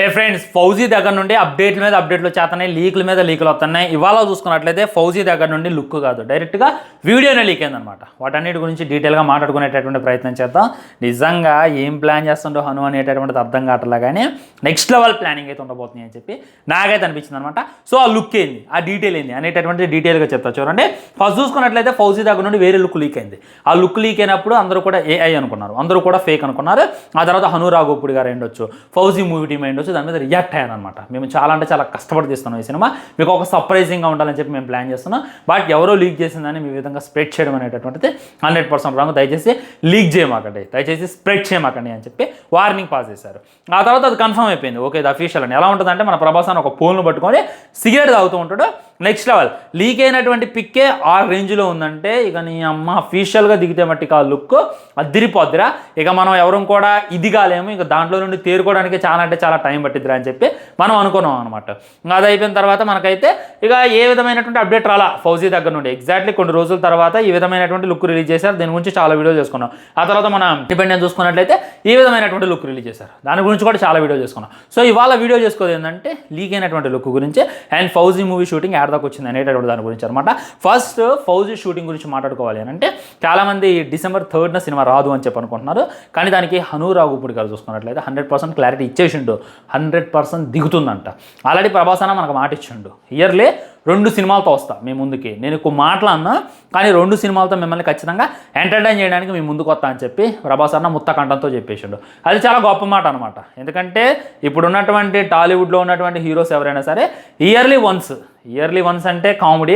ఏ friends, fauji దగ్గర నుండి అప్డేట్ల మీద అప్డేట్లు చేస్తున్నాయి, లీకుల మీద లీకులు వస్తున్నాయి. ఇవాళ చూసుకున్నట్లయితే ఫౌజీ దగ్గర నుండి లుక్ కాదు, డైరెక్ట్గా వీడియోనే లీక్ అయిందనమాట. వాటన్నిటి గురించి డీటెయిల్గా మాట్లాడుకునేటటువంటి ప్రయత్నం చేద్దాం. నిజంగా ఏం ప్లాన్ చేస్తుండో హను అనేటటువంటిది అర్థం కావట్లా, కానీ నెక్స్ట్ లెవెల్ ప్లానింగ్ అయితే ఉండబోతుంది అని చెప్పి నాకైతే అనిపించింది అనమాట. సో ఆ లుక్ ఏంది, ఆ డీటెయిల్ ఏంది అనేటటువంటి డీటెయిల్గా చెప్తా చూడండి. ఫస్ట్ చూసుకున్నట్లయితే ఫౌజీ దగ్గర నుండి వేరే లుక్ లీక్ అయింది. ఆ లుక్ లీక్ అయినప్పుడు అందరూ కూడా ఏఐ అనుకున్నారు, అందరూ కూడా ఫేక్ అనుకున్నారు. ఆ తర్వాత హను రాఘోపుడి గారు అయ్యుండొచ్చు, ఫౌజీ మూవీ టీమ్ అయ్యుండొచ్చు, దాని మీద రియాక్ట్ అయ్యాను అనమాట. మేము చాలా అంటే చాలా కష్టపడి తీస్తున్నాం ఈ సినిమా, మీకు ఒక సర్ప్రైజింగ్గా ఉండాలని చెప్పి మేము ప్లాన్ చేస్తున్నాం. బట్ ఎవరో లీక్ చేసిందని మీ విధంగా స్ప్రెడ్ చేయడం అనేటటువంటిది 100% రాంగ్. దయచేసి లీక్ చేయమాకండి, దయచేసి స్ప్రెడ్ చేయమాకండి అని చెప్పి వార్నింగ్ పాస్ చేశారు. ఆ తర్వాత అది కన్ఫర్మ్ అయిపోయింది, ఓకే ఇది అఫీషియల్ అని. ఎలా ఉంటుందంటే మన ప్రభాస్ అని ఒక పోల్ను పట్టుకొని సిగరెట్ తాగుతూ ఉంటాడు. నెక్స్ట్ లెవెల్ లీక్ అయినటువంటి పిక్కే ఆ రేంజ్లో ఉందంటే ఇక నీ అమ్మ అఫీషియల్గా దిగితే మట్టికి ఆ లుక్ అదిరిపోద్దిరా. ఇక మనం ఎవరు కూడా ఇది కాలేము, ఇక దాంట్లో నుండి తేరుకోవడానికి చాలా అంటే చాలా టైం పట్టిద్దిరా అని చెప్పి మనం అనుకున్నాం అనమాట. అది అయిపోయిన తర్వాత మనకైతే ఇక ఏ విధమైనటువంటి అప్డేట్ రాలా ఫౌజీ దగ్గర నుండి. ఎగ్జాక్ట్లీ కొన్ని రోజుల తర్వాత ఈ విధమైనటువంటి లుక్ రిలీజ్ చేశారు. దీని గురించి చాలా వీడియో చేసుకున్నాం. ఆ తర్వాత మన ఇండిపెండెన్స్ చూసుకున్నట్లయితే ఈ విధమైనటువంటి లుక్ రిలీజ్ చేశారు, దాని గురించి కూడా చాలా వీడియో చేసుకున్నాం. సో ఇవాళ వీడియో చేసుకోదు ఏంటంటే లీక్ అయినటువంటి లుక్ గురించి అండ్ ఫౌజీ మూవీ షూటింగ్ దాకా వచ్చింది అనేటటువంటి దాని గురించి అనమాట. ఫస్ట్ ఫౌజీ షూటింగ్ గురించి మాట్లాడుకోవాలి అని అంటే చాలామంది December 3rd సినిమా రాదు అని చెప్పి అనుకుంటున్నారు. కానీ దానికి హను రాఘోపుడి గారు చూసుకున్నట్లయితే 100% క్లారిటీ ఇచ్చేసిండు, 100% దిగుతుందంట. ఆల్రెడీ ప్రభాస్ అన్న మనకు మాట ఇచ్చిండు, ఇయర్లీ 2 సినిమాలతో వస్తా మీ ముందుకి. నేను ఎక్కువ మాట్లాడినా కానీ 2 సినిమాలతో మిమ్మల్ని ఖచ్చితంగా ఎంటర్టైన్ చేయడానికి మీ ముందుకు వస్తా అని చెప్పి ప్రభాస్ అన్న ముత్త కంఠంతో చెప్పేసిండు. అది చాలా గొప్ప మాట అనమాట. ఎందుకంటే ఇప్పుడు ఉన్నటువంటి టాలీవుడ్లో ఉన్నటువంటి హీరోస్ ఎవరైనా సరే ఇయర్లీ వన్స్ అంటే కామెడీ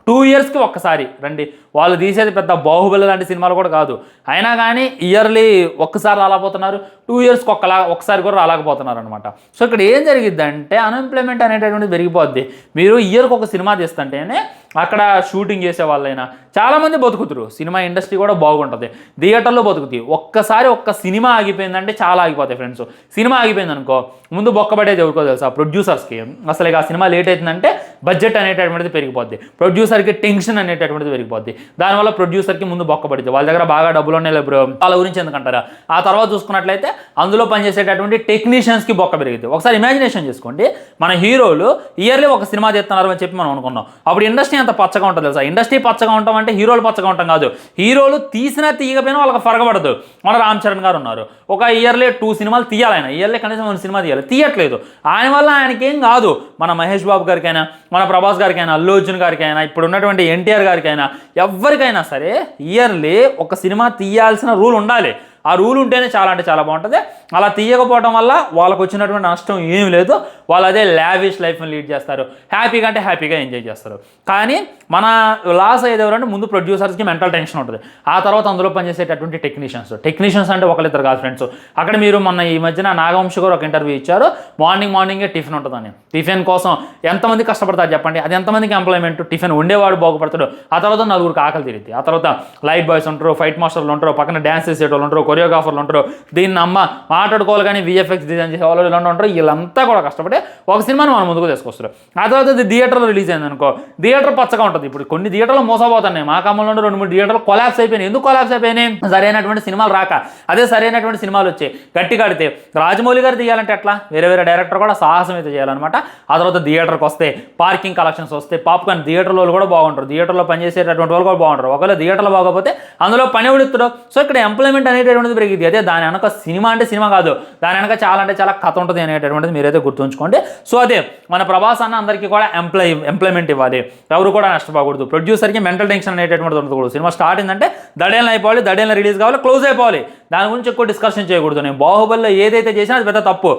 2 yearsకి ఒక్కసారి రండి. వాళ్ళు తీసేది పెద్ద బాహుబలి లాంటి సినిమాలు కూడా కాదు, అయినా కానీ ఇయర్లీ ఒక్కసారి రాలేకపోతున్నారు, 2 yearsకి ఒక్కసారి కూడా రాలేకపోతున్నారు అనమాట. సో ఇక్కడ ఏం జరిగిద్దంటే అన్ఎంప్లాయ్మెంట్ అనేటటువంటిది పెరిగిపోద్ది. మీరు ఇయర్కి ఒక సినిమా తీస్తుంటేనే అక్కడ షూటింగ్ చేసే వాళ్ళైనా చాలామంది బతుకుతారు, సినిమా ఇండస్ట్రీ కూడా బాగుంటుంది, థియేటర్లో బతుకుతాయి. ఒక్క సినిమా ఆగిపోయిందంటే చాలా ఆగిపోతాయి ఫ్రెండ్స్. సినిమా ఆగిపోయింది అనుకో ముందు బొక్కబడేది ఎవరికో తెలుసా, ప్రొడ్యూసర్స్కి. అసలు ఇక ఆ సినిమా లేట్ అవుతుందంటే బడ్జెట్ అనేటటువంటిది పెరిగిపోద్ది, ప్రొడ్యూసర్కి టెన్షన్ అనేటటువంటిది పెరిగిపోద్ది. దానివల్ల ప్రొడ్యూసర్కి ముందు బొక్కబడిద్ది, వాళ్ళ దగ్గర బాగా డబ్బులు ఉన్నాయి బ్రో, వాళ్ళ గురించి ఎందుకంటారా. ఆ తర్వాత చూసుకున్నట్లయితే అందులో పనిచేసేటటువంటి టెక్నీషియన్స్కి బొక్క పెరిగింది. ఒకసారి ఇమాజినేషన్ చేసుకోండి, మన హీరోలు ఇయర్లీ ఒక సినిమా తీస్తున్నారు అని చెప్పి మనం అనుకున్నాం. అప్పుడు ఇండస్ట్రీ అంత పచ్చగా ఉంటుంది తెలుసా. ఇండస్ట్రీ పచ్చగా ఉంటాం అంటే హీరోలు పచ్చగా ఉంటాం కాదు, హీరోలు తీసినా తీయకపోయినా వాళ్ళకి ఫరకపడదు. మన రామ్ చరణ్ గారు ఉన్నారు, ఒక ఇయర్లీ 2 సినిమాలు తీయాలి, ఆయన ఇయర్లీ కనీసం 1 సినిమా తీయట్లేదు. ఆయన వల్ల ఆయనకేం కాదు, మన మహేష్ బాబు గారికైనా, మన ప్రభాస్ గారికైనా, అల్లు అర్జున్ గారికైనా, ఇప్పుడు ఉన్నటువంటి ఎన్టీఆర్ గారికైనా, ఎవరికైనా సరే ఇయర్లీ ఒక సినిమా తీయాల్సిన రూల్ ఉండాలి. ఆ రూల్ ఉంటేనే చాలా అంటే చాలా బాగుంటుంది. అలా తీయకపోవడం వల్ల వాళ్ళకు వచ్చినటువంటి నష్టం ఏమి లేదు, వాళ్ళు అదే లావిష్ లైఫ్ని లీడ్ చేస్తారు, హ్యాపీగా అంటే హ్యాపీగా ఎంజాయ్ చేస్తారు. కానీ మన లాస్ అయ్యేది ఎవరంటే ముందు ప్రొడ్యూసర్స్కి మెంటల్ టెన్షన్ ఉంటుంది, ఆ తర్వాత అందులో పనిచేసేటటువంటి టెక్నీషియన్స్ అంటే ఒకరిద్దరు కాదు ఫ్రెండ్స్. అక్కడ మీరు మొన్న ఈ మధ్యన నాగవంశి గారు ఒక ఇంటర్వ్యూ ఇచ్చారు, మార్నింగే టిఫిన్ ఉంటుందని. టిఫిన్ కోసం ఎంతమంది కష్టపడతారు చెప్పండి, అది ఎంతమందికి ఎంప్లాయ్మెంట్. టిఫిన్ ఉండేవాడు బాగుపడతాడు, ఆ తర్వాత 4 ఆకలి తిరిగి, ఆ తర్వాత లైట్ బాయ్స్ ఉంటారు, ఫైట్ మాస్టర్లు ఉంటారు, పక్కన డ్యాన్స్ చేసేటోళ్ళు ఉంటారు, కొరియోగ్రాఫర్లు ఉంటారు, దీన్ని అమ్మ మాట్లాడుకోవాలి కానీ VFX డిజైన్ చేసే వాళ్ళు ఇలా ఉంటారు. వీళ్ళంతా కూడా కష్టపడి ఒక సినిమాని మనం ముందుకు తీసుకొస్తారు. ఆ తర్వాత అది థియేటర్లో రిలీజ్ అయింది అనుకో, థియేటర్ పచ్చగా ఉంటుంది. ఇప్పుడు కొన్ని థియేటర్లు మోసపోతున్నాయి, మా ఖమ్మంలో 2-3 థియేటర్లు కొలాప్స్ అయిపోయినాయి. ఎందుకు కొలాప్స్ అయిపోయినాయి? సరైనటువంటి సినిమాలు రాక. అదే సరైనటువంటి సినిమాలు వచ్చాయి గట్టి కడితే రాజమౌళి గారు తీయాలంటే ఎట్లా, వేరే డైరెక్టర్ కూడా సాహసం అయితే చేయాలన్నమాట. ఆ తర్వాత థియేటర్కి వస్తే పార్కింగ్ కలెక్షన్స్ వస్తే పాప్కార్న్, థియేటర్లో వాళ్ళు కూడా బాగుంటారు, థియేటర్లో పనిచేసేటటువంటి వాళ్ళు కూడా బాగుంటారు. ఒకవేళ థియేటర్లో బాగోకపోతే అందులో పని ఉడుతుడు. సో ఇక్కడ ఎంప్లాయ్మెంట్ అనేటటువంటిది పెరిగింది. అదే దాని వెనక సినిమా అంటే సినిమా కాదు, దాని వెనక చాలా అంటే చాలా కథ ఉంటుంది అనేటటువంటిది మీరైతే గుర్తుంచుకోండి. సో అదే మన ప్రభాస్ అన్న అందరికీ కూడా ఎంప్లాయ్మెంట్ ఇవ్వాలి, ఎవరు కూడా నష్టపోకూడదు. ప్రొడ్యూసర్కి మెంటల్ టెన్షన్ అనేటటువంటిది ఉండకూడదు. సినిమా స్టార్ట్ అయిందంటే దడేలను అయిపోవాలి, దడేలను రిలీజ్ కావాలి, క్లోజ్ అయిపోవాలి. దాని గురించి ఎక్కువ డిస్కషన్ చేయకూడదు. నేను బాహుబలిలో ఏదైతే చేసినా అది పెద్ద తప్పు,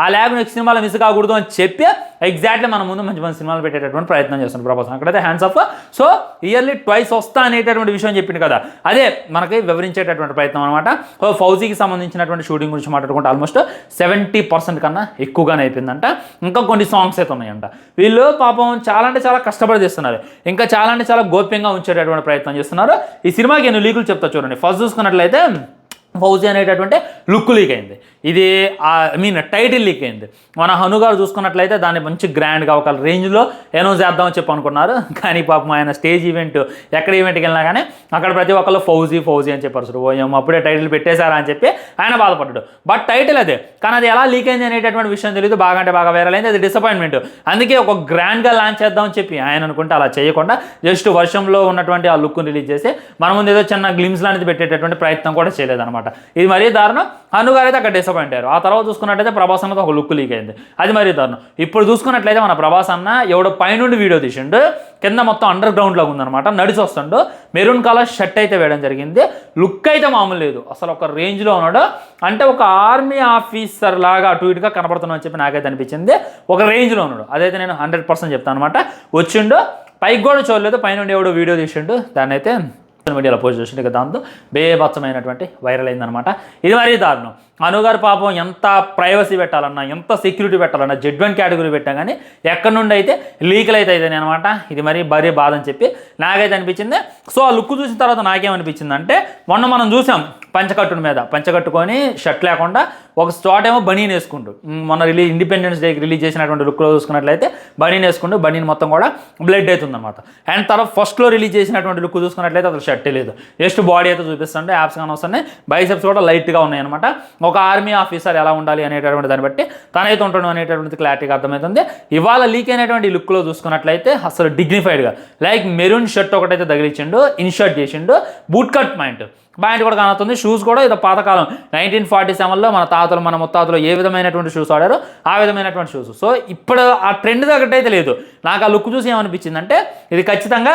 ఆ ల్యాగ్ నెక్స్ట్ సినిమాలో మిస్ కాకూడదు అని చెప్పి ఎగ్జాక్ట్లీ మన ముందు మంచి సినిమాలు పెట్టేటటువంటి ప్రయత్నం చేస్తున్నాడు ప్రభాస్. అక్కడైతే హ్యాండ్స్ ఆఫ్. సో ఇయర్లీ 2 వస్తా అనేటటువంటి విషయం చెప్పింది కదా, అదే మనకి వివరించేటటువంటి ప్రయత్నం అనమాట. సో ఫౌజీకి సంబంధించినటువంటి షూటింగ్ గురించి మాట్లాడుకుంటే ఆల్మోస్ట్ 70% కన్నా ఎక్కువగానే అయిపోయిందంట. ఇంకా కొన్ని సాంగ్స్ అయితే ఉన్నాయంట. వీళ్ళు పాపం చాలా అంటే చాలా కష్టపడి చేస్తున్నారు, ఇంకా చాలా అంటే చాలా గోప్యంగా ఉంచేటటువంటి ప్రయత్నం చేస్తున్నారు. ఈ సినిమాకి ఎన్ని లీకులు చెప్తా చూడండి. ఫస్ట్ చూసుకున్నట్లయితే ఫౌజీ అనేటటువంటి లుక్ లీక్ అయింది. ఇది టైటిల్ లీక్ అయింది. మన హను గారు చూసుకున్నట్లయితే దాన్ని మంచి గ్రాండ్గా ఒక రేంజ్లో అనౌన్స్ చేద్దామని చెప్పి అనుకున్నారు. కానీ పాపం ఆయన స్టేజ్ ఈవెంట్ ఎక్కడ ఈవెంట్కి వెళ్ళినా కానీ అక్కడ ప్రతి ఒక్కళ్ళు ఫౌజీ అని చెప్పారు. ఓ అప్పుడే టైటిల్ పెట్టేశారా అని చెప్పి ఆయన బాధపడ్డాడు. బట్ టైటిల్ అదే, కానీ అది ఎలా లీక్ అయింది అనేటటువంటి విషయం తెలియదు. బాగా అంటే బాగా వైరల్ అయింది. అది డిసప్పాయింట్మెంట్. అందుకే ఒక గ్రాండ్గా లాంచ్ చేద్దామని చెప్పి ఆయన అనుకుంటే అలా చేయకుండా జస్ట్ వర్షంలో ఉన్నటువంటి ఆ లుక్ను రిలీజ్ చేసి మన ముందు ఏదో చిన్న గ్లిమ్స్ లాంటిది పెట్టేటటువంటి ప్రయత్నం కూడా చేయలేదన్నమాట. ఇది మరీ దారుణం. హను గారు అయితే అక్కడ డిసప్పాయింట్ అయ్యారు. ఆ తర్వాత చూసుకున్నట్లయితే ప్రభాస్ అన్నది ఒక లుక్ లీక్ అయింది. అది మరీ దారుణం. ఇప్పుడు చూసుకున్నట్లయితే మన ప్రభాస్ అన్న ఎవడో పైనుండి వీడియో తీసిండు, కింద మొత్తం అండర్ గ్రౌండ్ లాగా ఉందన్నమాట. నడిచి వస్తుండు, మెరూన్ కలర్ షర్ట్ అయితే వేయడం జరిగింది. లుక్ అయితే మామూలు లేదు, అసలు ఒక రేంజ్లో ఉన్నాడు. అంటే ఒక ఆర్మీ ఆఫీసర్ లాగా అటు ఇటుగా కనపడుతున్నావు అని చెప్పి నాకైతే అనిపించింది. ఒక రేంజ్లో ఉన్నాడు, అదైతే నేను 100% చెప్తాను అనమాట. వచ్చిండు, పైకి కూడా చూడలేదు, పైన ఎవడో వీడియో తీసిండు, దాన్ని అయితే మీడియాలో పోస్ట్ చేసిండు. ఇక దాంతో బేభత్సమైనటువంటి వైరల్ అయిందనమాట. ఇది మరీ దారుణం. హను గారు పాపం ఎంత ప్రైవసీ పెట్టాలన్నా, ఎంత సెక్యూరిటీ పెట్టాలన్నా, Z1 కేటగిరీ పెట్టా కానీ ఎక్కడి నుండి అయితే లీకులు అయితే అయితేనే అనమాట. ఇది మరీ భారీ బాధ అని చెప్పి నాకైతే అనిపించింది. సో ఆ లుక్ చూసిన తర్వాత నాకేమనిపించింది అంటే, మొన్న మనం చూసాం పంచకట్టుని మీద పంచకట్టుకొని షర్ట్ లేకుండా ఒక స్టార్ట్ ఏమో బనీన్ వేసుకుంటూ, మొన్న ఇండిపెండెన్స్ డేకి రిలీజ్ చేసినటువంటి లుక్లో చూసుకున్నట్లయితే బనీన్ వేసుకుంటూ బనీన్ మొత్తం కూడా బ్లడ్ అవుతుందన్నమాట. అండ్ తర్వాత ఫస్ట్లో రిలీజ్ చేసినటువంటి లుక్ చూసుకున్నట్లయితే అసలు షర్టే లేదు, జస్ట్ బాడీ అయితే చూపిస్తుంటే యాప్స్ కానీ వస్తున్నాయి, బైసెప్స్ కూడా లైట్గా ఉన్నాయన్నమాట. ఒక ఆర్మీ ఆఫీసర్ ఎలా ఉండాలి అనేటటువంటి దాన్ని బట్టి తనైతే ఉంటాడు అనేటటువంటి క్లారిటీగా అర్థమవుతుంది. ఇవాళ లీక్ అయినటువంటి లుక్లో చూసుకున్నట్లయితే అసలు డిగ్నిఫైడ్గా లైక్ మెరూన్ షర్ట్ ఒకటైతే తగిలించిండు, ఇన్షర్ట్ చేసిండు, బూట్ కట్ ప్యాంట్ కూడా కానుతుంది. షూస్ కూడా ఇది పాతకాలం 1947లో మన తాతలు మన ముత్తాతలు ఏ విధమైనటువంటి షూస్ ఆడారో ఆ విధమైనటువంటి షూస్. సో ఇప్పుడు ఆ ట్రెండ్ తగ్గట్టయితే లేదు. నాకు ఆ లుక్ చూసి ఏమనిపించింది అంటే, ఇది ఖచ్చితంగా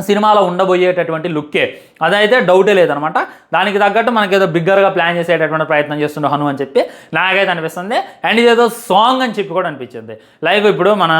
సినిమాలో ఉండబోయేటటువంటి లుక్కే, అదైతే డౌటే లేదనమాట. దానికి తగ్గట్టు మనకి ఏదో బిగ్గర్గా ప్లాన్ చేసేటటువంటి ప్రయత్నం చేస్తుండే హను అని చెప్పి నాకైతే అనిపిస్తుంది. అండ్ ఇదేదో సాంగ్ అని చెప్పి కూడా అనిపించింది. లైక్ ఇప్పుడు మన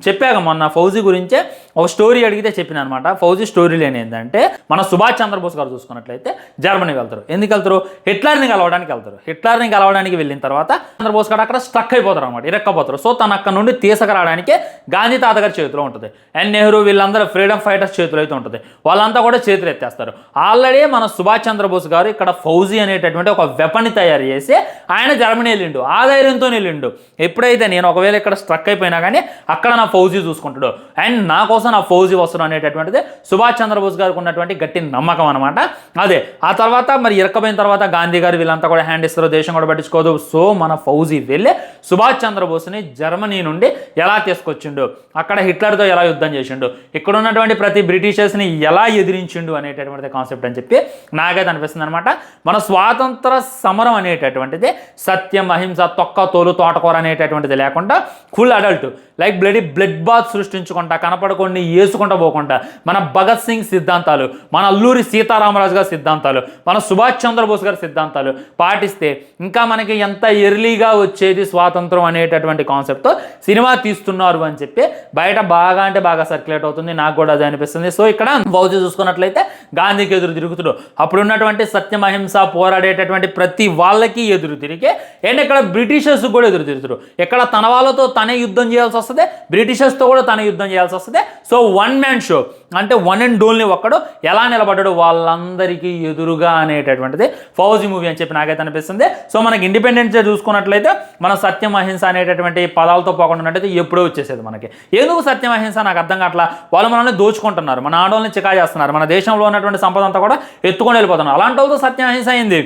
చెప్పాక మొన్న ఫౌజీ గురించే ఒక స్టోరీ అడిగితే చెప్పిన అనమాట. ఫౌజీ స్టోరీ లేని ఏంటంటే, మన సుభాష్ చంద్రబోస్ గారు చూసుకున్నట్లయితే జర్మనీ వెళ్తారు. ఎందుకు వెళ్తారు? హిట్లర్ని కలవడానికి వెళ్తారు. హిట్లర్ని కలవడానికి వెళ్ళిన తర్వాత చంద్రబోస్ గారు అక్కడ స్ట్రక్ అయిపోతారు అనమాట, ఇరక్కపోతారు. సో తను అక్కడ నుండి తీసుకురావడానికి గాంధీ తాతగారి చేతిలో ఉంటుంది, అండ్ నెహ్రూ వీళ్ళందరూ ఫ్రీడమ్ ఫైటర్స్ చేతిలో అయితే ఉంటుంది. వాళ్ళంతా కూడా చేతులు ఎత్తేస్తారు. ఆల్రెడీ మన సుభాష్ చంద్రబోస్ గారు ఇక్కడ ఫౌజీ అనేటటువంటి ఒక వెపన్ని తయారు చేసి ఆయన జర్మనీ వెళ్ళిండు, ఆ ధైర్యంతో వెళ్ళిండు. ఎప్పుడైతే నేను ఒకవేళ ఇక్కడ స్ట్రక్ అయిపోయినా కానీ అక్కడ నా ఫౌజీ చూసుకుంటాడు, అండ్ నా కోసం నా ఫౌజీ వస్తున్నాడు అనేటటువంటిది సుభాష్ చంద్రబోస్ గారికి ఉన్నటువంటి గట్టి నమ్మకం అనమాట. అదే ఆ తర్వాత మరి ఇరకపోయిన తర్వాత గాంధీ గారు వీళ్ళంతా కూడా హ్యాండ్ ఇస్తారు, దేశం కూడా పట్టించుకోదు. సో మన ఫౌజీ వెళ్ళి సుభాష్ చంద్రబోస్ని జర్మనీ నుండి ఎలా తీసుకొచ్చిండు, అక్కడ హిట్లర్తో ఎలా యుద్ధం చేసిండు, ఇక్కడ ఉన్నటువంటి ప్రతి బ్రిటిషర్స్ని ఎలా ఎదిరించిండు అనేటటువంటి కాన్సెప్ట్ అని చెప్పి నాకైతే అనిపిస్తుంది అనమాట. మన స్వాతంత్ర సమరం అనేటటువంటిది సత్యం, అహింస, తొక్క తోలు తోటకూర అనేటటువంటిది లేకుండా full adult like blood bath సృష్టించుకుంటా, కనపడకుండా వేసుకుంటా పోకుండా మన భగత్ సింగ్ సిద్ధాంతాలు, మన అల్లూరి సీతారామరాజు గారి సిద్ధాంతాలు, మన సుభాష్ చంద్రబోస్ గారి సిద్ధాంతాలు పాటిస్తే ఇంకా మనకి ఎంత ఎర్లీగా వచ్చేది స్వాతంత్రం అనేటటువంటి కాన్సెప్ట్తో సినిమా తీస్తున్నారు అని చెప్పి బయట బాగా అంటే బాగా సర్క్యులేట్ అవుతుంది. నాకు కూడా అది అనిపిస్తుంది. సో ఇక్కడ ఫౌజీ చూసుకున్నట్లయితే గాంధీకి ఎదురు తిరుగుతుడు, అప్పుడు ఉన్నటువంటి సత్యం అహింస పోరాడేటటువంటి ప్రతి వాళ్ళకి ఎదురు తిరిగే, అండ్ ఇక్కడ బ్రిటిషర్స్ కూడా ఎదురు తిరుగుతుడు. ఇక్కడ తన వాళ్ళతో తనే యుద్ధం చేయాల్సి వస్తుంది, బ్రిటిషర్స్తో కూడా తనే యుద్ధం చేయాల్సి వస్తుంది. సో వన్ మ్యాన్ షో అంటే వన్ అండ్ ఓన్లీ ఒక్కడు ఎలా నిలబడ్డాడు వాళ్ళందరికీ ఎదురుగా అనేటటువంటిది ఫౌజీ మూవీ అని చెప్పి నాకైతే అనిపిస్తుంది. సో మనకి ఇండిపెండెన్స్ డే చూసుకున్నట్లయితే మన సత్యం అహింస అనేటటువంటి పదాలతో పోకుండా ఉన్నట్టయితే ఎప్పుడో వచ్చేసేది మనకి. ఎందుకు సత్యం అహింస నాకు అర్థం కావట్లా. వాళ్ళు మనల్ని దోచుకుంటున్నారు, మన ఆడవాళ్ళని చికా చేస్తున్నారు, మన దేశంలో ఉన్నటువంటి సంపద అంతా కూడా ఎత్తుకొని వెళ్ళిపోతున్నారు. అలాంటి వాళ్ళతో సత్యం అహింస అయింది.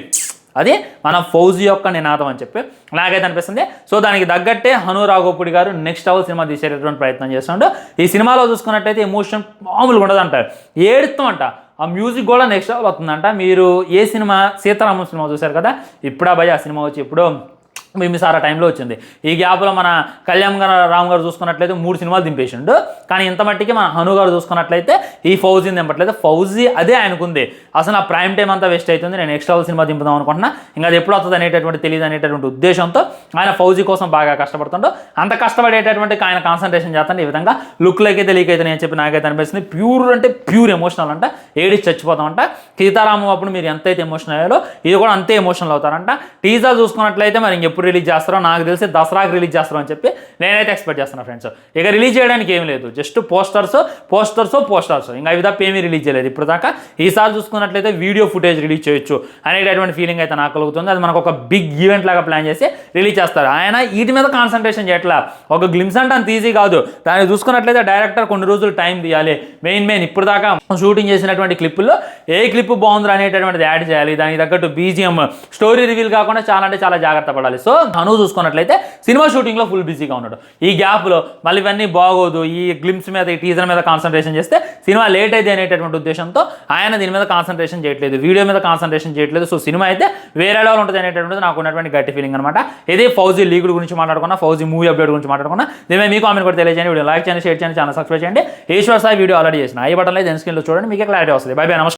అది మన ఫౌజీ యొక్క నినాదం అని చెప్పి నాకైతే అనిపిస్తుంది. సో దానికి తగ్గట్టే హను రాఘోపుడి గారు నెక్స్ట్ లెవెల్ సినిమా తీసేటటువంటి ప్రయత్నం చేస్తున్నాడు. ఈ సినిమాలో చూసుకున్నట్టయితే ఎమోషన్ మామూలుగా ఉండదు అంటారు, ఏడుస్తాం అంట. ఆ మ్యూజిక్ కూడా నెక్స్ట్ లెవెల్ వస్తుందంట. మీరు ఏ సినిమా సీతారామం సినిమా చూశారు కదా, ఇప్పుడా భయ ఆ సినిమా వచ్చి ఎప్పుడో మిమిసారా టైంలో వచ్చింది. ఈ గ్యాప్లో మన కళ్యాణ్ రామ్ గారు చూసుకున్నట్లయితే 3 సినిమాలు దింపేసిండు. కానీ ఇంత మట్టికి మన హను గారు చూసుకున్నట్లయితే ఈ ఫౌజీని దింపట్లేదు. ఫౌజీ అదే ఆయనకుంది. అసలు ఆ ప్రైమ్ టైం అంతా వేస్ట్ అవుతుంది, నేను నెక్స్ట్ లెవెల్ సినిమా దింపుదాం అనుకుంటున్నా, ఇంకా అది ఎప్పుడు వస్తుంది అనేటటువంటి తెలియదు అనేటటువంటి ఉద్దేశంతో ఆయన ఫౌజీ కోసం బాగా కష్టపడుతుండో, అంత కష్టపడేటటువంటి ఆయన కాన్సన్ట్రేషన్ చేస్తాను. ఈ విధంగా లుక్లోకి అయితే లీక్ అయితే నేను చెప్పి నాకైతే అనిపిస్తుంది. ప్యూర్ అంటే ప్యూర్ ఎమోషనల్ అంట, ఏడిచి చచ్చిపోతామంట. సీతారామం అప్పుడు మీరు ఎంతైతే ఎమోషనల్ అయ్యారో ఇది కూడా అంతే ఎమోషనల్ అవుతారంట. టీజర్ చూసుకున్నట్లయితే మరి ఇంకెప్పుడు ఎప్పుడు రిలీజ్ చేస్తారో నాకు తెలిసి దసరాకి రిలీజ్ చేస్తారో అని చెప్పి నేనైతే ఎక్స్పెక్ట్ చేస్తున్నాను ఫ్రెండ్స్. ఇక రిలీజ్ చేయడానికి ఏం లేదు, జస్ట్ పోస్టర్స్ ఇంకా అవి తప్ప ఏమీ రిలీజ్ చేయలేదు ఇప్పుడు దాకా. ఈసారి చూసుకున్నట్లయితే వీడియో ఫుటేజ్ రిలీజ్ చేయొచ్చు అనేటటువంటి ఫీలింగ్ అయితే నాకు కలుగుతుంది. అది మనకు ఒక బిగ్ ఈవెంట్ లాగా ప్లాన్ చేసి రిలీజ్ చేస్తారు. ఆయన వీటి మీద కాన్సన్ట్రేషన్ చేయట్లా. ఒక గ్లిమ్స్ అంటే అంత ఈజీ కాదు. దాన్ని చూసుకున్నట్లయితే డైరెక్టర్ కొన్ని రోజులు టైం తీయాలి. మెయిన్ ఇప్పుడు దాకా షూటింగ్ చేసినటువంటి క్లిప్పుల్లో ఏ క్లిప్ బాగుంది అనేటటువంటిది యాడ్ చేయాలి. దానికి తగ్గట్టు బీజిఎం, స్టోరీ రివీల్ కాకుండా చాలా అంటే చాలా జాగ్రత్త పడాలి. సో అను చూసుకున్నట్లయితే సినిమా షూటింగ్లో ఫుల్ బిజీగా ఉన్నాడు. ఈ గ్యాప్లో మళ్ళీ ఇవన్నీ బాగోదు, ఈ గ్లిమ్స్ మీద ఈ టీజర్ మీద కాన్సన్ట్రేషన్ చేస్తే సినిమా లేట్ అయితే అనేటటువంటి ఉద్దేశంతో ఆయన దీని మీద కాన్సన్ట్రేషన్ చేయట్లేదు, వీడియో మీద కాన్సన్ట్రేషన్ చేయట్లేదు. సో సినిమా అయితే వేరే లెవెల్ ఉంటుంది అనేటటువంటిది నాకు ఉన్నటువంటి గట్టి ఫీలింగ్ అనమాట. ఇది ఫౌజీ లీక్ గురించి మాట్లాడుకున్నా, ఫౌజీ మూవీ అప్డేట్ గురించి మాట్లాడుకున్నా. దీని మీకు కామెంట్ కూడా తెలియజేయండి. వీడియో లైక్ చేయండి, షేర్ చేయండి, ఛానల్ సబ్స్క్రైబ్ చేయండి. ఈశ్వర్ సాయి వీడియో ఆల్రెడీ చేసిన ఐ బటన్లో అయితే స్క్రీన్లో చూడండి, మీకే క్లారిటీ వస్తుంది. బై బై, నమస్కారం.